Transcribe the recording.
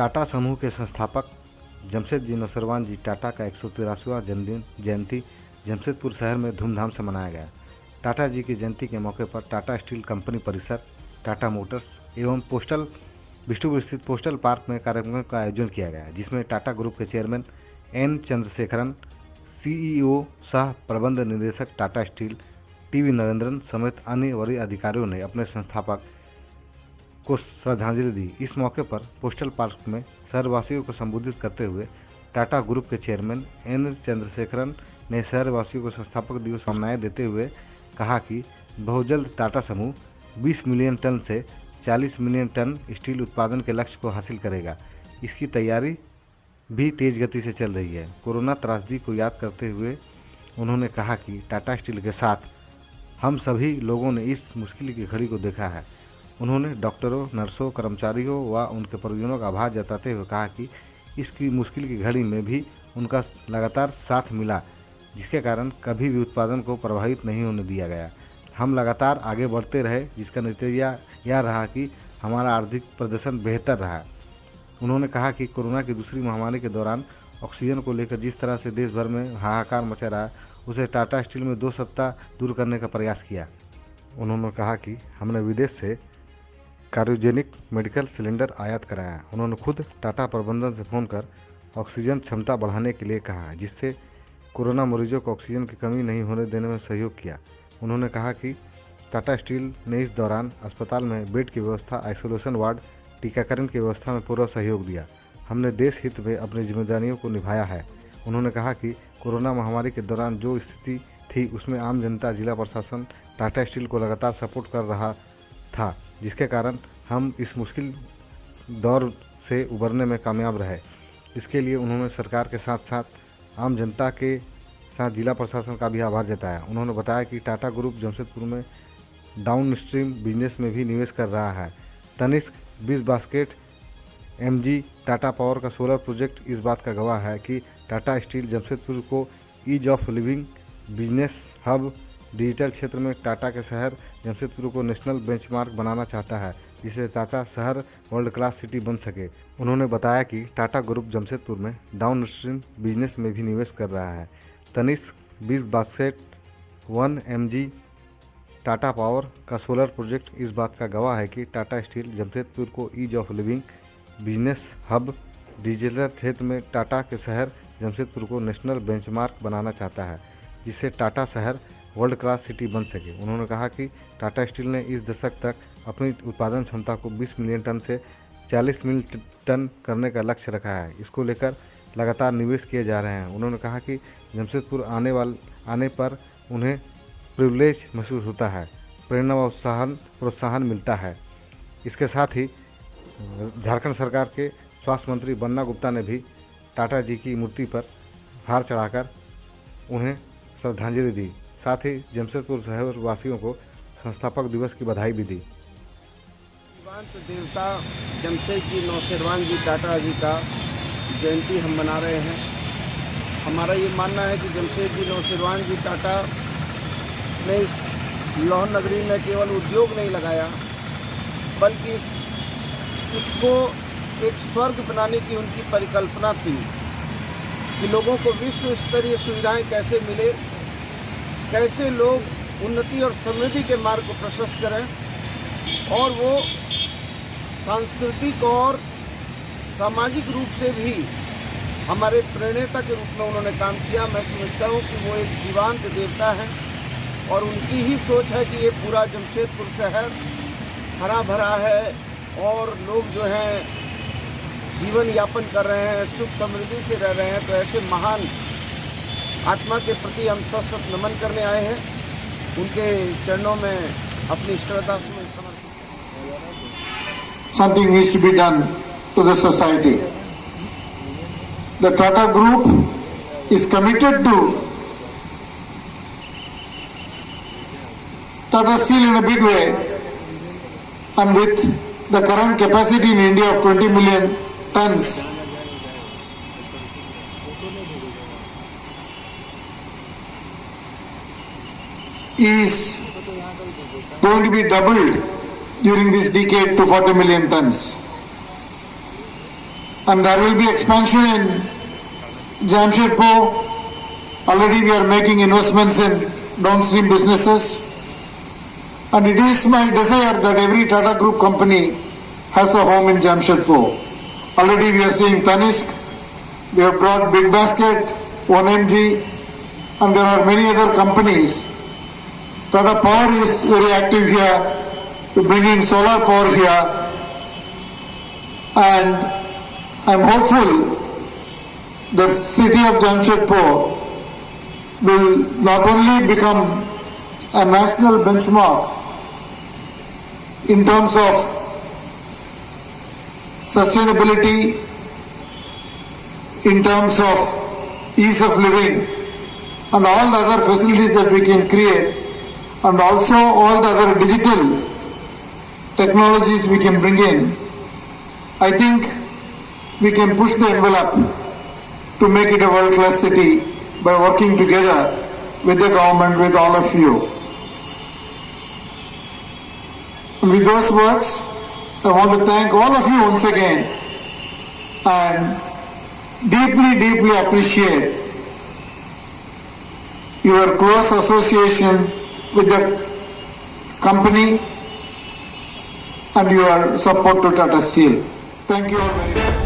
टाटा समूह के संस्थापक जमशेदजी नौशरवान जी टाटा का 183वां जयंती जमशेदपुर शहर में धूमधाम से मनाया गया। टाटा जी की जयंती के मौके पर टाटा स्टील कंपनी परिसर, टाटा मोटर्स एवं बिष्टुपुर स्थित पोस्टल पार्क में कार्यक्रम का आयोजन किया गया, जिसमें टाटा ग्रुप के चेयरमैन एन चंद्रशेखरन, सीईओ सह प्रबंध निदेशक टाटा स्टील टीवी नरेंद्रन समेत अन्य वरीय अधिकारियों ने अपने संस्थापक को श्रद्धांजलि दी। इस मौके पर पोस्टल पार्क में शहरवासियों को संबोधित करते हुए टाटा ग्रुप के चेयरमैन एन चंद्रशेखरन ने शहरवासियों को संस्थापक दिवस शुभकामनाएं देते हुए कहा कि बहुत जल्द टाटा समूह 20 मिलियन टन से 40 मिलियन टन स्टील उत्पादन के लक्ष्य को हासिल करेगा। इसकी तैयारी भी तेज गति से चल रही है। कोरोना त्रासदी को याद करते हुए उन्होंने कहा कि टाटा स्टील के साथ हम सभी लोगों ने इस मुश्किल की घड़ी को देखा है। उन्होंने डॉक्टरों, नर्सों, कर्मचारियों व उनके परिजनों का आभार जताते हुए कहा कि इसकी मुश्किल की घड़ी में भी उनका लगातार साथ मिला, जिसके कारण कभी भी उत्पादन को प्रभावित नहीं होने दिया गया। हम लगातार आगे बढ़ते रहे, जिसका नतीजा यह रहा कि हमारा आर्थिक प्रदर्शन बेहतर रहा। उन्होंने कहा कि कोरोना की दूसरी महामारी के दौरान ऑक्सीजन को लेकर जिस तरह से देश भर में हाहाकार मचा रहा, उसे टाटा स्टील में 2 सप्ताह दूर करने का प्रयास किया। उन्होंने कहा कि हमने विदेश से क्रायोजेनिक मेडिकल सिलेंडर आयात कराया। उन्होंने खुद टाटा प्रबंधन से फ़ोन कर ऑक्सीजन क्षमता बढ़ाने के लिए कहा, जिससे कोरोना मरीजों को ऑक्सीजन की कमी नहीं होने देने में सहयोग किया। उन्होंने कहा कि टाटा स्टील ने इस दौरान अस्पताल में बेड की व्यवस्था, आइसोलेशन वार्ड, टीकाकरण की व्यवस्था में पूरा सहयोग दिया। हमने देश हित में अपनी जिम्मेदारियों को निभाया है। उन्होंने कहा कि कोरोना महामारी के दौरान जो स्थिति थी उसमें आम जनता, जिला प्रशासन टाटा स्टील को लगातार सपोर्ट कर रहा था, जिसके कारण हम इस मुश्किल दौर से उबरने में कामयाब रहे। इसके लिए उन्होंने सरकार के साथ साथ आम जनता के साथ जिला प्रशासन का भी आभार जताया। उन्होंने बताया कि टाटा ग्रुप जमशेदपुर में डाउन स्ट्रीम बिजनेस में भी निवेश कर रहा है। Tanishq 20 basket MG Tata power का सोलर प्रोजेक्ट इस बात का गवाह है कि टाटा स्टील जमशेदपुर को ease of living, business hub, digital क्षेत्र में टाटा के शहर जमशेदपुर को नेशनल बेंचमार्क बनाना चाहता है, जिससे टाटा शहर वर्ल्ड क्लास सिटी बन सके। उन्होंने बताया कि टाटा ग्रुप जमशेदपुर में डाउन स्ट्रीम बिजनेस में भी निवेश कर रहा है। Tanishq 20 basket 1 mg Tata power का सोलर प्रोजेक्ट इस बात का गवाह है कि टाटा स्टील जमशेदपुर को ease of living, business hub, digital क्षेत्र में टाटा के शहर जमशेदपुर को नेशनल बेंचमार्क बनाना चाहता है, जिससे टाटा शहर वर्ल्ड क्लास सिटी बन सके। उन्होंने कहा कि टाटा स्टील ने इस दशक तक अपनी उत्पादन क्षमता को 20 मिलियन टन से 40 मिलियन टन करने का लक्ष्य रखा है। इसको लेकर लगातार निवेश किए जा रहे हैं। उन्होंने कहा कि जमशेदपुर आने पर उन्हें प्रिविलेज महसूस होता है, प्रेरणा व प्रोत्साहन मिलता है। इसके साथ ही झारखंड सरकार के स्वास्थ्य मंत्री बन्ना गुप्ता ने भी टाटा जी की मूर्ति पर हार चढ़ाकर उन्हें श्रद्धांजलि दी। साथ ही जमशेदपुर शहर वासियों को संस्थापक दिवस की बधाई भी दी। देवता जमशेदजी नौशरवान जी टाटा जी का जयंती हम मना रहे हैं। हमारा ये मानना है कि जमशेदजी नौशरवान जी टाटा ने इस लौह नगरी में केवल उद्योग नहीं लगाया, बल्कि इसको एक स्वर्ग बनाने की उनकी परिकल्पना थी कि लोगों को विश्व स्तरीय सुविधाएं कैसे मिले, कैसे लोग उन्नति और समृद्धि के मार्ग को प्रशस्त करें और वो सांस्कृतिक और सामाजिक रूप से भी हमारे प्रेरणा के रूप में उन्होंने काम किया। मैं समझता हूँ कि वो एक जीवंत देवता हैं और उनकी ही सोच है कि ये पूरा जमशेदपुर शहर हरा भरा है और लोग जो हैं जीवन यापन कर रहे हैं, सुख समृद्धि से रह रहे हैं। तो ऐसे महान आत्मा के प्रति हम सशक्त नमन करने आए हैं, उनके चरणों में अपनी श्रद्धा सुमन समर्पित। Something needs to be done to the society. The Tata Group is committed to Tata Steel in a big way, and with the current capacity in India of 20 million tons, is going to be doubled during this decade to 40 million tons. and there will be expansion in Jamshedpur. Already we are making investments in downstream businesses, and it is my desire that every Tata Group company has a home in Jamshedpur. Already we are seeing Tanishq, we have brought Big Basket, 1MG, and there are many other companies. Tata Power is very active here to bring in solar power here, and I am hopeful the city of Jamshedpur will not only become a national benchmark in terms of sustainability, in terms of ease of living, and all the other facilities that we can create, and also all the other digital technologies we can bring in. I think we can push the envelope to make it a world-class city by working together with the government, with all of you. And with those words, I want to thank all of you once again and deeply, deeply appreciate your close association with the company and your support to Tata Steel. Thank you all very much.